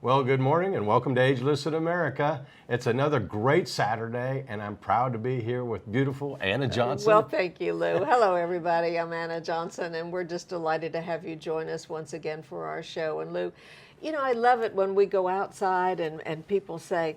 Well, good morning and welcome to Ageless in America. It's another great Saturday and I'm proud to be here with beautiful Anna Johnson. Well, thank you, Lou. Hello, everybody. I'm Anna Johnson and we're just delighted to have you join us once again for our show. And Lou, you know, I love it when we go outside and people say,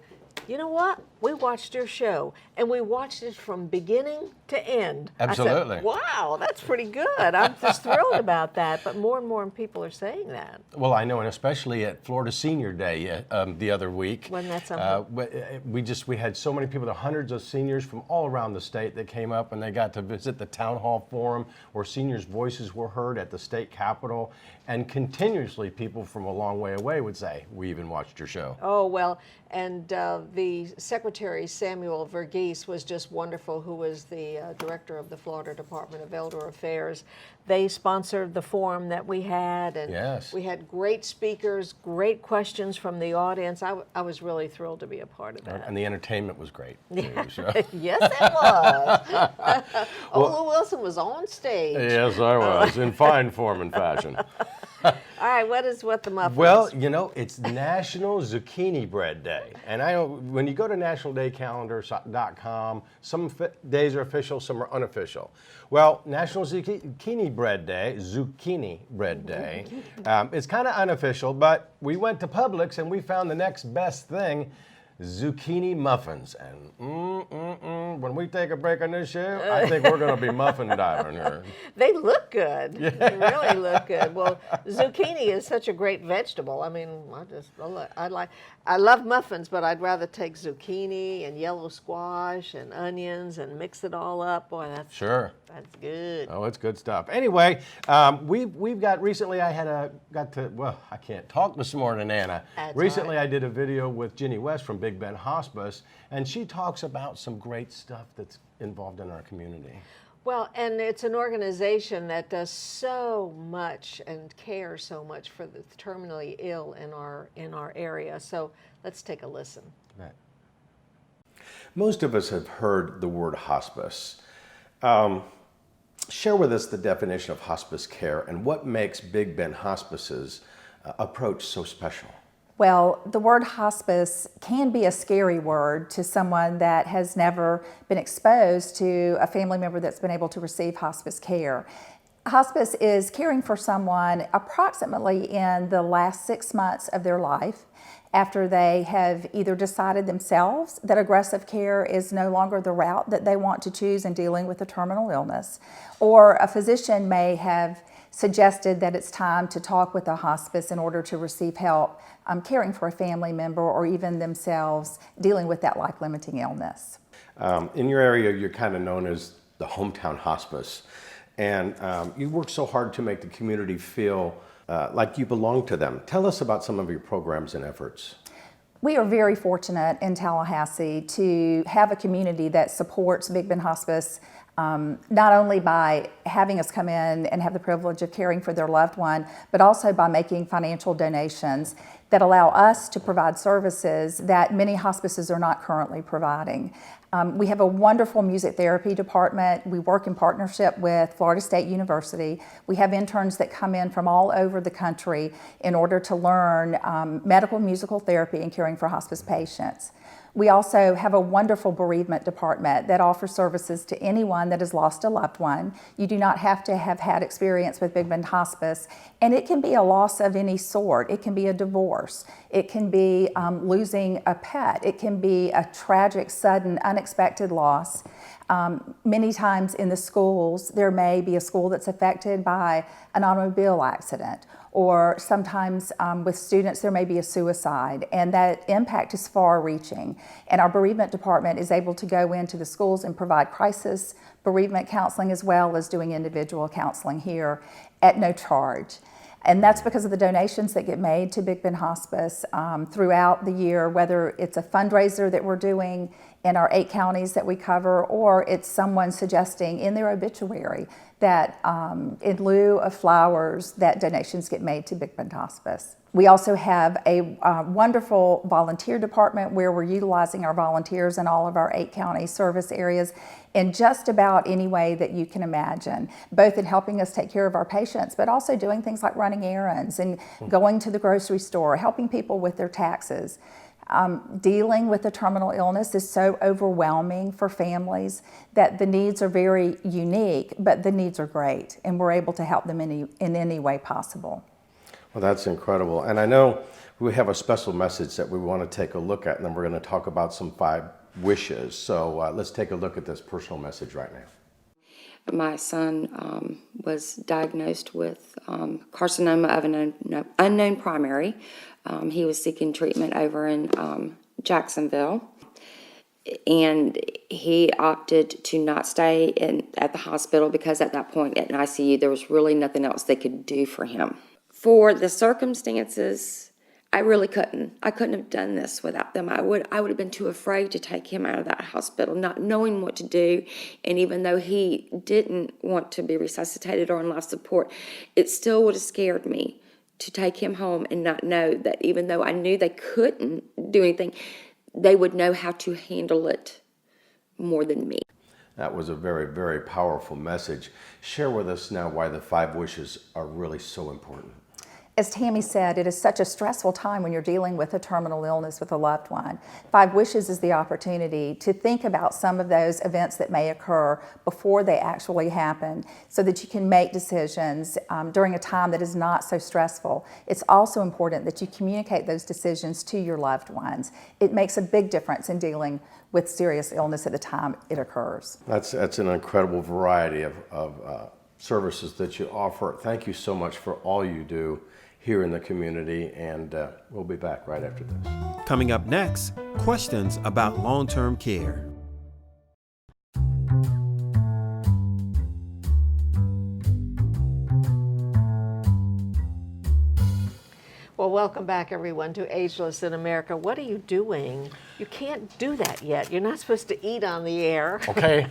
you know what? We watched your show, and we watched it from beginning to end. Absolutely. I said, wow, that's pretty good. I'm just thrilled about that. But more and more people are saying that. Well, I know, and especially at Florida Senior Day the other week. Wasn't that something? We had so many people, the hundreds of seniors from all around the state that came up, and they got to visit the town hall forum where seniors' voices were heard at the state capitol, and continuously people from a long way away would say, we even watched your show. Oh, well, and the Secretary Samuel Verghese was just wonderful, who was the director of the Florida Department of Elder Affairs. They sponsored the forum that we had, and yes, we had great speakers, great questions from the audience. I was really thrilled to be a part of that. And the entertainment was great. Yes, it was. Lew Wilson was on stage. Yes, I was, in fine form and fashion. All right, what the muffins? Well, you know, it's National Zucchini Bread Day. And I know when you go to nationaldaycalendar.com, some days are official, some are unofficial. Well, National Zucchini Bread Day, it's kind of unofficial, but we went to Publix and we found the next best thing, zucchini muffins. And when we take a break on this show, I think we're going to be muffin diving here. They look good. Yeah. They really look good. Well, zucchini is such a great vegetable. I mean, I love muffins, but I'd rather take zucchini and yellow squash and onions and mix it all up. Boy, that's good. Oh, it's good stuff. Anyway, we've got recently. I can't talk this morning, Anna. Recently, I did a video with Jenny West from Big Ben Hospice, and she talks about some great stuff that's involved in our community. Well, and it's an organization that does so much and cares so much for the terminally ill in our area. So let's take a listen. Right. Most of us have heard the word hospice. Share with us the definition of hospice care and what makes Big Ben Hospice's approach so special. Well, the word hospice can be a scary word to someone that has never been exposed to a family member that's been able to receive hospice care. Hospice is caring for someone approximately in the last 6 months of their life after they have either decided themselves that aggressive care is no longer the route that they want to choose in dealing with a terminal illness, or a physician may have suggested that it's time to talk with a hospice in order to receive help caring for a family member or even themselves dealing with that life-limiting illness. In your area, you're kind of known as the hometown hospice, and you work so hard to make the community feel like you belong to them. Tell us about some of your programs and efforts. We are very fortunate in Tallahassee to have a community that supports Big Ben Hospice, not only by having us come in and have the privilege of caring for their loved one, but also by making financial donations that allow us to provide services that many hospices are not currently providing. We have a wonderful music therapy department. We work in partnership with Florida State University. We have interns that come in from all over the country in order to learn medical musical therapy and caring for hospice patients. We also have a wonderful bereavement department that offers services to anyone that has lost a loved one. You do not have to have had experience with Big Ben Hospice, and it can be a loss of any sort. It can be a divorce. It can be losing a pet. It can be a tragic, sudden, unexpected loss. Many times in the schools, there may be a school that's affected by an automobile accident, or sometimes with students there may be a suicide, and that impact is far-reaching. And our bereavement department is able to go into the schools and provide crisis bereavement counseling as well as doing individual counseling here at no charge. And that's because of the donations that get made to Big Ben Hospice throughout the year, whether it's a fundraiser that we're doing in our 8 counties that we cover, or it's someone suggesting in their obituary that in lieu of flowers, that donations get made to Big Bend Hospice. We also have a wonderful volunteer department where we're utilizing our volunteers in all of our 8 county service areas in just about any way that you can imagine, both in helping us take care of our patients, but also doing things like running errands and going to the grocery store, helping people with their taxes. Dealing with a terminal illness is so overwhelming for families that the needs are very unique, but the needs are great, and we're able to help them in any way possible. Well, that's incredible. And I know we have a special message that we want to take a look at, and then we're going to talk about some 5 wishes. So let's take a look at this personal message right now. My son was diagnosed with carcinoma of an unknown primary. He was seeking treatment over in Jacksonville, and he opted to not stay at the hospital because at that point at an ICU there was really nothing else they could do for him. For the circumstances, I really couldn't. I couldn't have done this without them. I would have been too afraid to take him out of that hospital, not knowing what to do. And even though he didn't want to be resuscitated or on life support, it still would have scared me to take him home and not know that even though I knew they couldn't do anything, they would know how to handle it more than me. That was a very, very powerful message. Share with us now why the 5 wishes are really so important. As Tammy said, it is such a stressful time when you're dealing with a terminal illness with a loved one. 5 Wishes is the opportunity to think about some of those events that may occur before they actually happen so that you can make decisions during a time that is not so stressful. It's also important that you communicate those decisions to your loved ones. It makes a big difference in dealing with serious illness at the time it occurs. That's an incredible variety of services that you offer. Thank you so much for all you do here in the community, and we'll be back right after this. Coming up next, questions about long-term care. Well, welcome back, everyone, to Ageless in America. What are you doing? You can't do that yet. You're not supposed to eat on the air. Okay.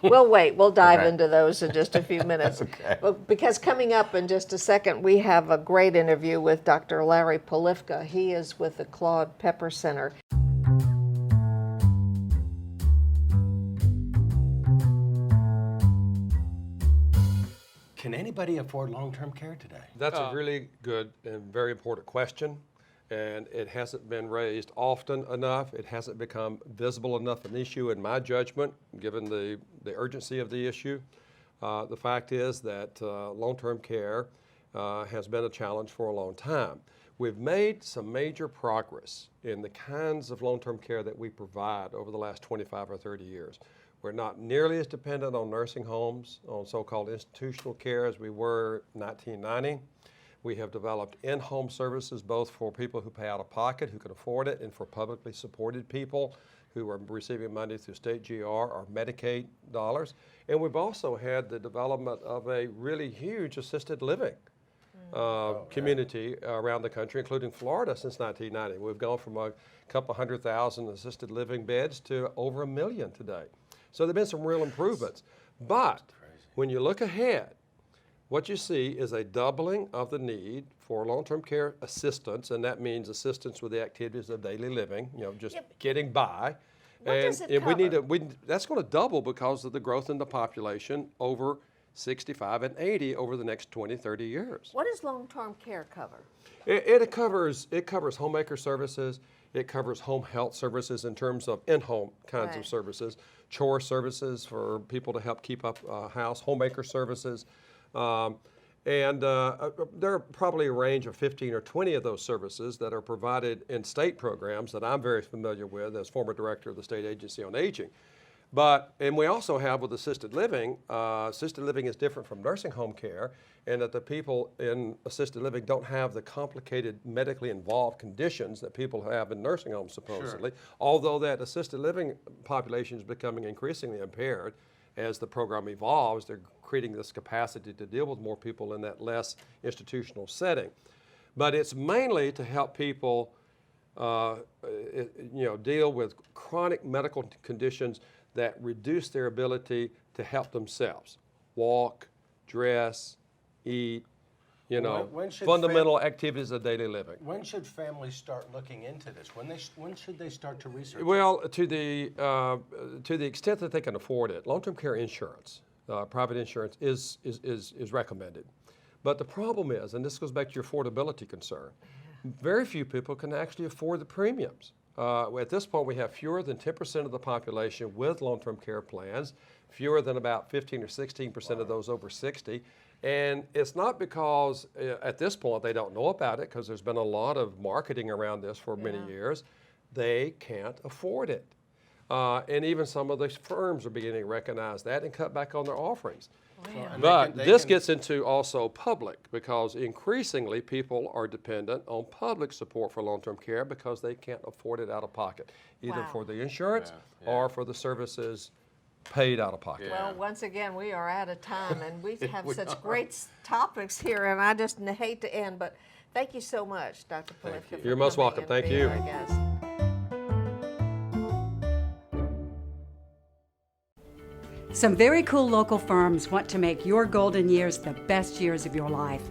We'll wait. We'll dive Okay. into those in just a few minutes. Okay. Well, because coming up in just a second, we have a great interview with Dr. Larry Polifka. He is with the Claude Pepper Center. Can anybody afford long-term care today? That's a really good and very important question, and it hasn't been raised often enough. It hasn't become visible enough an issue in my judgment, given the urgency of the issue. The fact is that long-term care has been a challenge for a long time. We've made some major progress in the kinds of long-term care that we provide over the last 25 or 30 years. We're not nearly as dependent on nursing homes, on so-called institutional care as we were in 1990. We have developed in-home services both for people who pay out of pocket, who can afford it, and for publicly supported people who are receiving money through state GR or Medicaid dollars. And we've also had the development of a really huge assisted living community around the country, including Florida, since 1990. We've gone from a couple 100,000 assisted living beds to over 1 million today. So there have been some real improvements. But when you look ahead, what you see is a doubling of the need for long-term care assistance, and that means assistance with the activities of daily living, just getting by. What does it We that's going to double because of the growth in the population over 65 and 80 over the next 20, 30 years. What does long-term care cover? It covers homemaker services. It covers home health services in terms of in-home kinds of services, chore services for people to help keep up a house, homemaker services. And there are probably a range of 15 or 20 of those services that are provided in state programs that I'm very familiar with as former director of the State Agency on Aging. And we also have with assisted living is different from nursing home care in that the people in assisted living don't have the complicated medically involved conditions that people have in nursing homes supposedly, although that assisted living population is becoming increasingly impaired as the program evolves. They're creating this capacity to deal with more people in that less institutional setting. But it's mainly to help people deal with chronic medical conditions that reduce their ability to help themselves, walk, dress, eat, When should fundamental activities of daily living. When should families start looking into this? When should they start to research? Well, to the extent that they can afford it, long-term care insurance, private insurance is recommended. But the problem is, and this goes back to your affordability concern, very few people can actually afford the premiums. At this point, we have fewer than 10% of the population with long-term care plans, fewer than about 15 or 16% of those over 60. And it's not because at this point they don't know about it, because there's been a lot of marketing around this for many years. They can't afford it. And even some of the firms are beginning to recognize that and cut back on their offerings. But this gets into also public, because increasingly people are dependent on public support for long-term care because they can't afford it out of pocket, either for the insurance or for the services paid out of pocket. Well, once again, we are out of time, and we have such great topics here, and I just hate to end, but thank you so much, Dr. Polifka. You're most welcome. Thank you. Some very cool local firms want to make your golden years the best years of your life.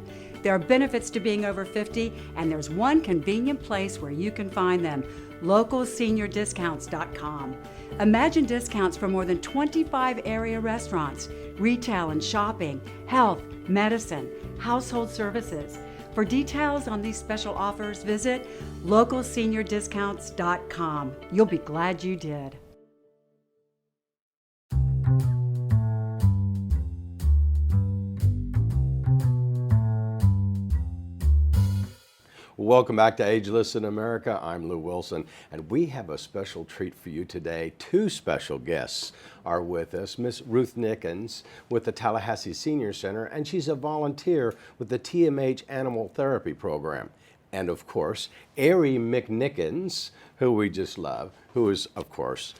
There are benefits to being over 50, and there's one convenient place where you can find them: localseniordiscounts.com. Imagine discounts for more than 25 area restaurants, retail and shopping, health, medicine, household services. For details on these special offers, visit localseniordiscounts.com. You'll be glad you did. Welcome back to Ageless in America. I'm Lew Wilson, and we have a special treat for you today. Two special guests are with us. Miss Ruth Nickens with the Tallahassee Senior Center, and she's a volunteer with the TMH Animal Therapy Program. And of course, Ari McNickens, who we just love, who is, of course,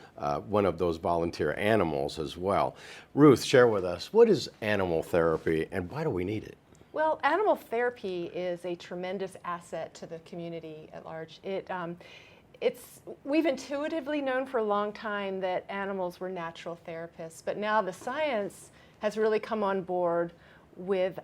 one of those volunteer animals as well. Ruth, share with us, what is animal therapy and why do we need it? Well, animal therapy is a tremendous asset to the community at large. We've intuitively known for a long time that animals were natural therapists, but now the science has really come on board with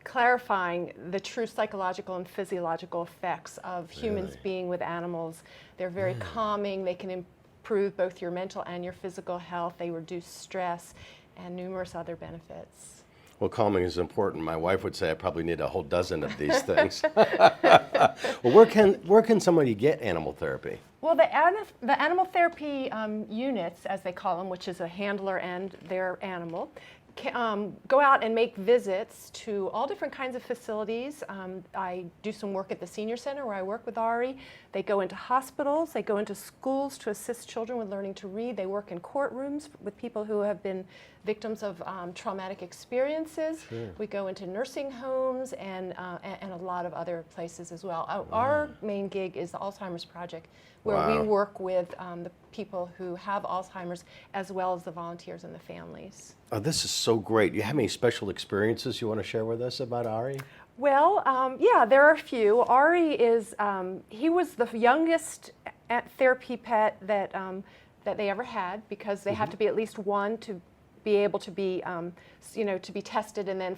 clarifying the true psychological and physiological effects of humans being with animals. They're very calming. They can improve both your mental and your physical health. They reduce stress and numerous other benefits. Well, calming is important. My wife would say I probably need a whole dozen of these things. Well, where can somebody get animal therapy? Well, the animal therapy units, as they call them, which is a handler and their animal, go out and make visits to all different kinds of facilities. I do some work at the Senior Center where I work with Ari. They go into hospitals, they go into schools to assist children with learning to read. They work in courtrooms with people who have been victims of traumatic experiences. Sure. We go into nursing homes and a lot of other places as well. Our main gig is the Alzheimer's Project, where we work with the people who have Alzheimer's as well as the volunteers and the families. Oh, this is so great. You have any special experiences you want to share with us about Ari? Well, yeah, there are a few. Ari is, he was the youngest therapy pet that they ever had, because they have to be at least one to be able to be, to be tested and then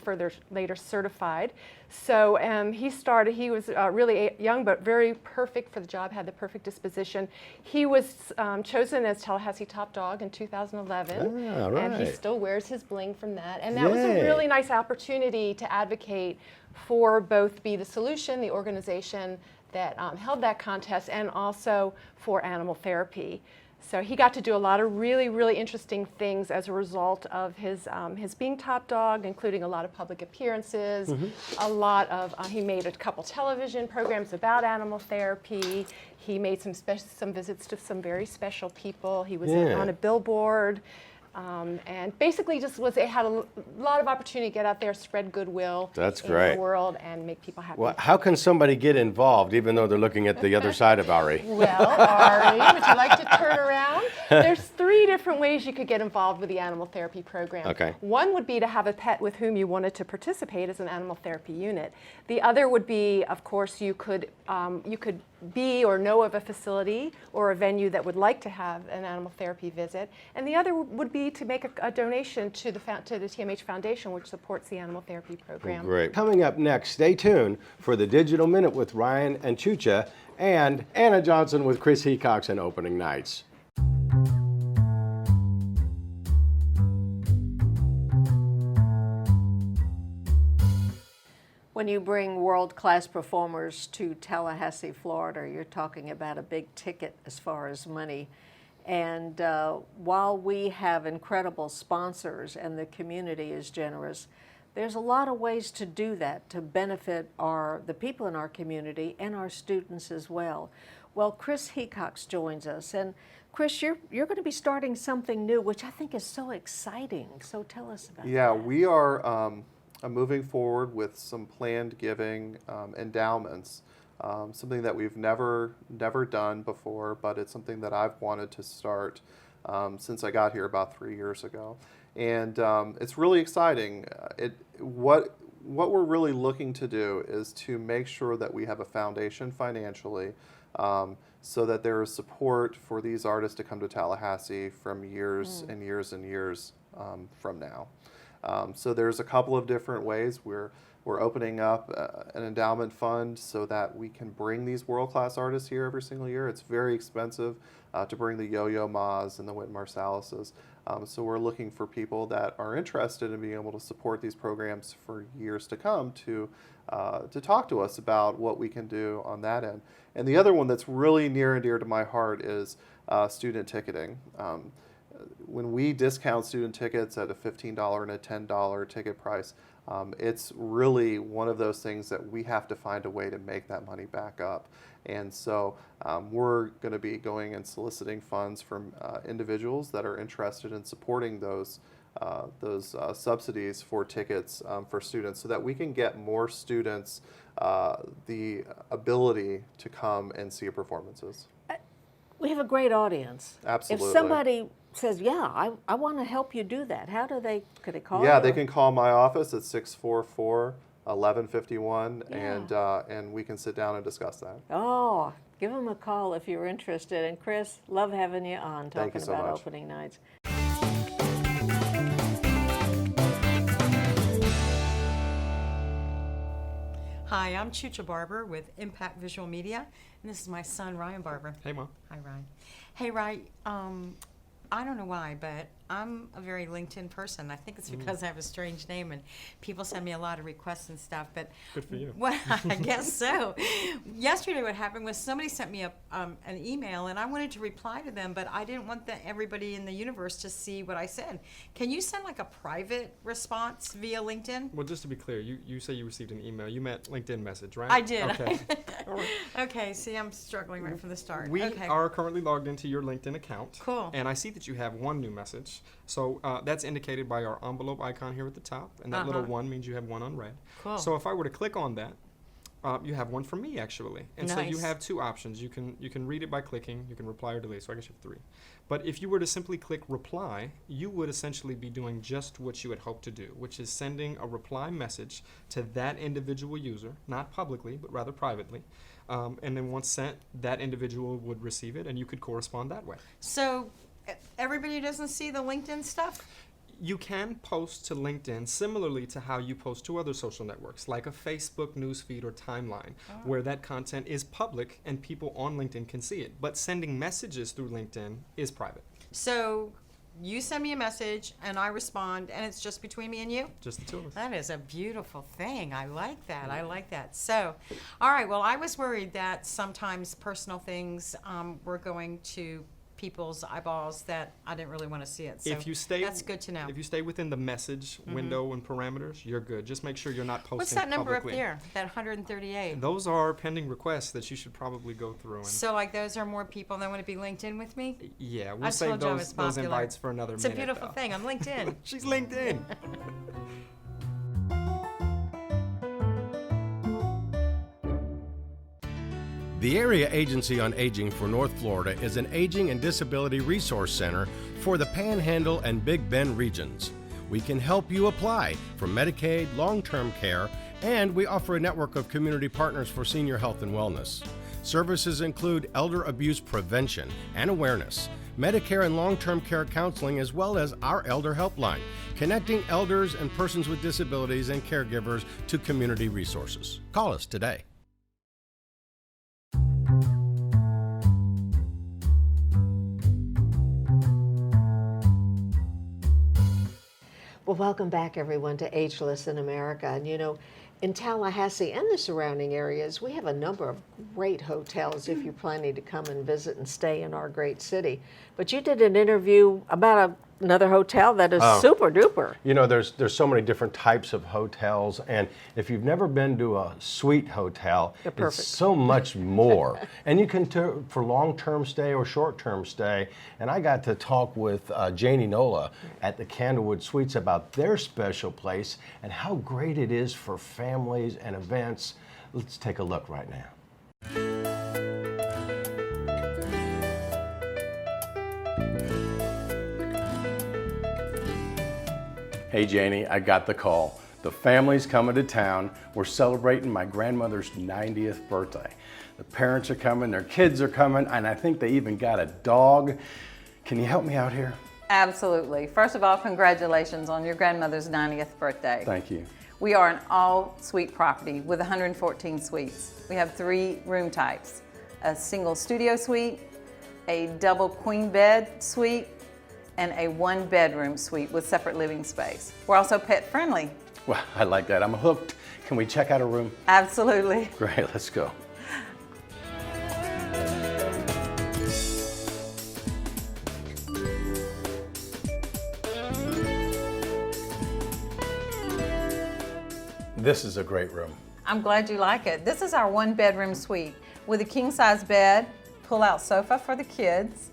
later certified. So he was really young but very perfect for the job, had the perfect disposition. He was chosen as Tallahassee Top Dog in 2011, and he still wears his bling from that. And that was a really nice opportunity to advocate for both Be the Solution, the organization that held that contest, and also for animal therapy. So he got to do a lot of really, really interesting things as a result of his being top dog, including a lot of public appearances, a lot of, he made a couple television programs about animal therapy. He made some visits to some very special people. He was on a billboard. And basically had a lot of opportunity to get out there, spread goodwill in the world, and make people happy. Well, how can somebody get involved even though they're looking at the other side of Ari? Well, Ari, would you like to turn around? There's 3 different ways you could get involved with the animal therapy program. Okay. One would be to have a pet with whom you wanted to participate as an animal therapy unit. The other would be, of course, you could you could be or know of a facility or a venue that would like to have an animal therapy visit. And the other would be to make a donation to the TMH Foundation, which supports the animal therapy program. Great. Coming up next, stay tuned for the Digital Minute with Ryan and Chucha and Anna Johnson with Chris Hecox and Opening Nights. When you bring world-class performers to Tallahassee, Florida, you're talking about a big ticket as far as money. And while we have incredible sponsors and the community is generous, there's a lot of ways to do that to benefit the people in our community and our students as well. Well, Chris Hecox joins us. And Chris, you're going to be starting something new, which I think is so exciting. So tell us about Yeah, that. we are moving forward with some planned giving endowments, something that we've never done before, but it's something that I've wanted to start since I got here about 3 years ago. And it's really exciting. What we're really looking to do is to make sure that we have a foundation financially so that there is support for these artists to come to Tallahassee from years and years and years from now. So there's a couple of different ways. We're opening up an endowment fund so that we can bring these world-class artists here every single year. It's very expensive to bring the Yo-Yo Ma's and the Wynton Marsalises. So we're looking for people that are interested in being able to support these programs for years to come to talk to us about what we can do on that end. And the other one that's really near and dear to my heart is student ticketing. When we discount student tickets at a $15 and a $10 ticket price, it's really one of those things that we have to find a way to make that money back up. And so we're going to be going and soliciting funds from individuals that are interested in supporting those subsidies for tickets for students so that we can get more students the ability to come and see performances. We have a great audience. Absolutely. If somebody says, yeah, I want to help you do that, could they call Yeah, you? they can call my office at 644-1151, Yeah. and we can sit down and discuss that. Oh, give them a call if you're interested. And Chris, love having you on Thank talking you so about much. opening nights. Hi, I'm Chucha Barber with Impact Visual Media, and this is my son, Ryan Barber. Hey, Mom. Hi, Ryan. Hey, Ryan, I don't know why, but I'm a very LinkedIn person. I think it's because I have a strange name, and people send me a lot of requests and stuff, but Good for you. Well, I guess so. Yesterday what happened was somebody sent me an email, and I wanted to reply to them, but I didn't want everybody in the universe to see what I said. Can you send like a private response via LinkedIn? Well, just to be clear, you say you received an email. You meant LinkedIn message, right? I did. Okay. All right. Okay, see, I'm struggling right from the start. We okay. are currently logged into your LinkedIn account. Cool. And I see that you have one new message. So that's indicated by our envelope icon here at the top. And that little one means you have one unread. Cool. So if I were to click on that, you have one from me, actually. And so you Nice. have two options. You can read it by clicking. You can reply or delete. So I guess you have three. But if you were to simply click reply, you would essentially be doing just what you had hoped to do, which is sending a reply message to that individual user, not publicly, but rather privately. And then once sent, that individual would receive it, and you could correspond that way. So everybody doesn't see the LinkedIn stuff? You can post to LinkedIn similarly to how you post to other social networks, like a Facebook newsfeed or timeline, where that content is public and people on LinkedIn can see it. But sending messages through LinkedIn is private. So you send me a message and I respond, and it's just between me and you? Just the two of us. That is a beautiful thing. I like that. I like that. So, all right, well, I was worried that sometimes personal things were going to people's eyeballs that I didn't really want to see it. So If you stay, that's good to know. If you stay within the message window and parameters, you're good. Just make sure you're not posting What's that number publicly. up there? That 138? Those are pending requests that you should probably go through. And So like those are more people that want to be linked in with me? yeah, I we'll save told you I was those popular. invites for another It's a minute. beautiful though. thing. I'm LinkedIn. She's LinkedIn. The Area Agency on Aging for North Florida is an aging and disability resource center for the Panhandle and Big Bend regions. We can help you apply for Medicaid, long-term care, And we offer a network of community partners for senior health and wellness. Services include elder abuse prevention and awareness, Medicare and long-term care counseling, as well as our Elder Helpline, connecting elders and persons with disabilities and caregivers to community resources. Call us today. Well, welcome back, everyone, to Ageless in America. And you know, in Tallahassee and the surrounding areas, we have a number of great hotels if you're planning to come and visit and stay in our great city. But you did an interview about another hotel that is super duper. You know, there's so many different types of hotels, and if you've never been to a suite hotel, it's so much more. And you can for long-term stay or short-term stay. And I got to talk with Janie Nola at the Candlewood Suites about their special place and how great it is for families and events. Let's take a look right now. Hey Janie, I got the call. The family's coming to town. We're celebrating my grandmother's 90th birthday. The parents are coming, their kids are coming, and I think they even got a dog. Can you help me out here? Absolutely. First of all, congratulations on your grandmother's 90th birthday. Thank you. We are an all-suite property with 114 suites. We have 3 room types: a single studio suite, a double queen bed suite, and a 1-bedroom suite with separate living space. We're also pet friendly. Well, I like that. I'm hooked. Can we check out a room? Absolutely. Great, let's go. This is a great room. I'm glad you like it. This is our 1-bedroom suite with a king-size bed, pull-out sofa for the kids,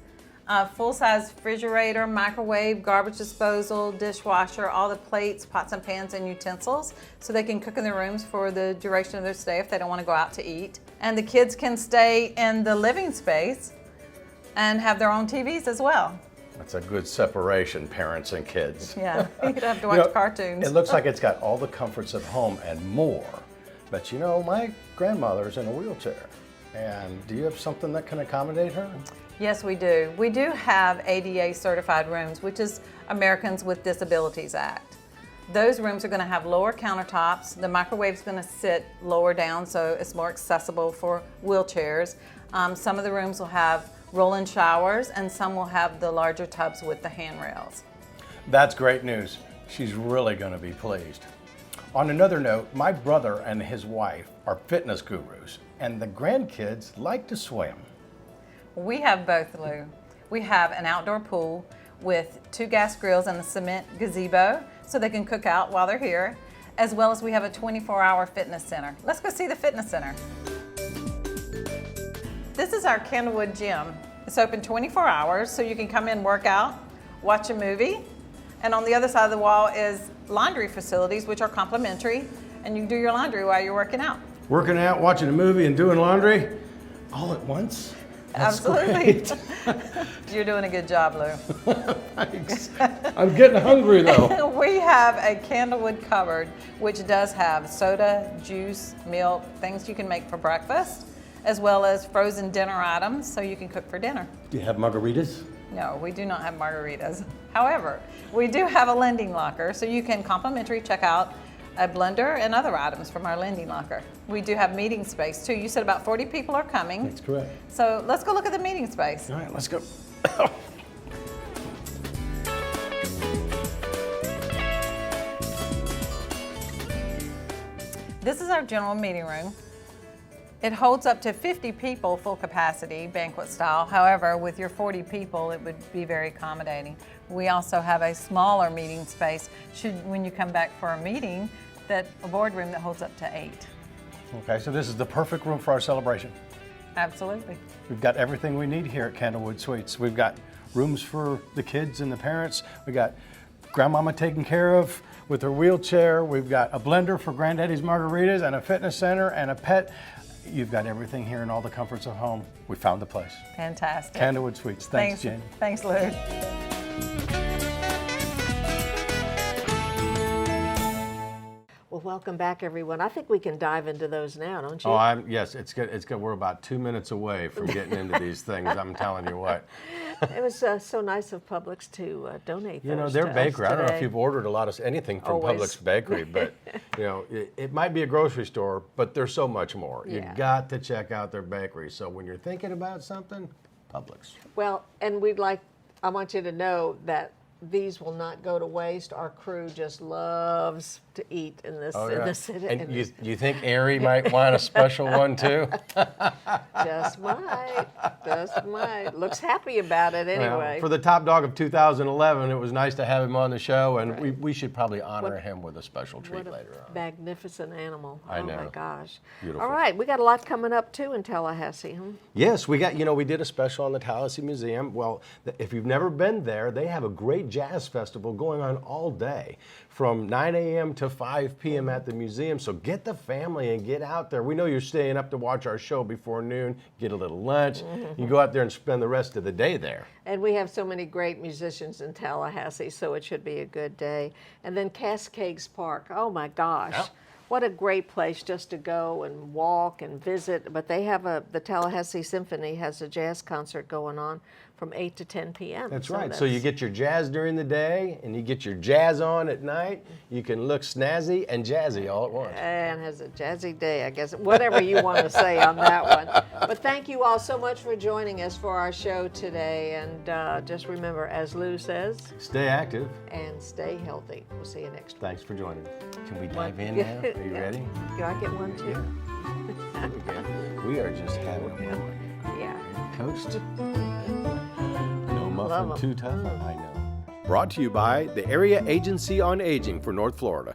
full-size refrigerator, microwave, garbage disposal, dishwasher, all the plates, pots and pans, and utensils, so they can cook in their rooms for the duration of their stay if they don't want to go out to eat. And the kids can stay in the living space and have their own TVs as well. That's a good separation, parents and kids. Yeah, you don't have to watch cartoons. It looks like it's got all the comforts of home and more. But you know, my grandmother's in a wheelchair. And do you have something that can accommodate her? Yes, we do. We do have ADA certified rooms, which is Americans with Disabilities Act. Those rooms are going to have lower countertops. The microwave's going to sit lower down, so it's more accessible for wheelchairs. Some of the rooms will have roll-in showers, and some will have the larger tubs with the handrails. That's great news. She's really going to be pleased. On another note, my brother and his wife are fitness gurus, and the grandkids like to swim. We have both, Lou. We have an outdoor pool with 2 gas grills and a cement gazebo so they can cook out while they're here, as well as we have a 24-hour fitness center. Let's go see the fitness center. This is our Candlewood gym. It's open 24 hours, so you can come in, work out, watch a movie, and on the other side of the wall is laundry facilities, which are complimentary, and you can do your laundry while you're working out. Working out, watching a movie, and doing laundry all at once? That's Absolutely. great. You're doing a good job, Lou. Thanks. I'm getting hungry though. We have a Candlewood cupboard, which does have soda, juice, milk, things you can make for breakfast, as well as frozen dinner items so you can cook for dinner. Do you have margaritas? No, we do not have margaritas. However, we do have a lending locker, so you can complimentary check out a blender and other items from our lending locker. We do have meeting space too. You said about 40 people are coming. That's correct. So let's go look at the meeting space. All right, let's go. This is our general meeting room. It holds up to 50 people, full capacity, banquet style. However, with your 40 people, it would be very accommodating. We also have a smaller meeting space when you come back for a meeting, a boardroom that holds up to 8. Okay, so this is the perfect room for our celebration. Absolutely. We've got everything we need here at Candlewood Suites. We've got rooms for the kids and the parents. We got grandmama taken care of with her wheelchair. We've got a blender for granddaddy's margaritas and a fitness center and a pet. You've got everything here and all the comforts of home. We found the place. Fantastic. Candlewood Suites. Thanks, Jane. Thanks, Lou. Well, welcome back, everyone. I think we can dive into those now, don't you? Oh, yes, it's good. It's good. We're about 2 minutes away from getting into these things. I'm telling you what. It was so nice of Publix to donate those. You know, their to us bakery. I don't know if today. you've ordered a lot of anything from Always. Publix Bakery, but you know, it might be a grocery store, but there's so much more. Yeah. You got to check out their bakery. So when you're thinking about something, Publix. Well, and I want you to know that these will not go to waste. Our crew just loves to eat in this in the city. And you think Ari might want a special one too? Just might. Looks happy about it anyway. Well, for the top dog of 2011, it was nice to have him on the show, and we should probably honor him with a special treat later on. Magnificent animal. I know. Oh my gosh. Beautiful. All right, we got a lot coming up too in Tallahassee, huh? Yes, we did a special on the Tallahassee Museum. Well, if you've never been there, they have a great jazz festival going on all day from 9 a.m. to 5 p.m. at the museum. So get the family and get out there. We know you're staying up to watch our show before noon, get a little lunch. You go out there and spend the rest of the day there. And we have so many great musicians in Tallahassee, so it should be a good day. And then Cascades Park. Oh my gosh. Yep. What a great place just to go and walk and visit. But they have the Tallahassee Symphony has a jazz concert going on from 8 to 10 p.m. That's right. So you get your jazz during the day and you get your jazz on at night. You can look snazzy and jazzy all at once. And has a jazzy day, I guess. Whatever you want to say on that one. But thank you all so much for joining us for our show today. And just remember, as Lou says, Stay active. and stay healthy. We'll see you next week. Thanks for joining us. Can we dive in now? Are you ready? Do I get one too? Okay. We are just having a moment. Yeah. Coast. No muffin Love 'em. too tough, I know. Brought to you by the Area Agency on Aging for North Florida.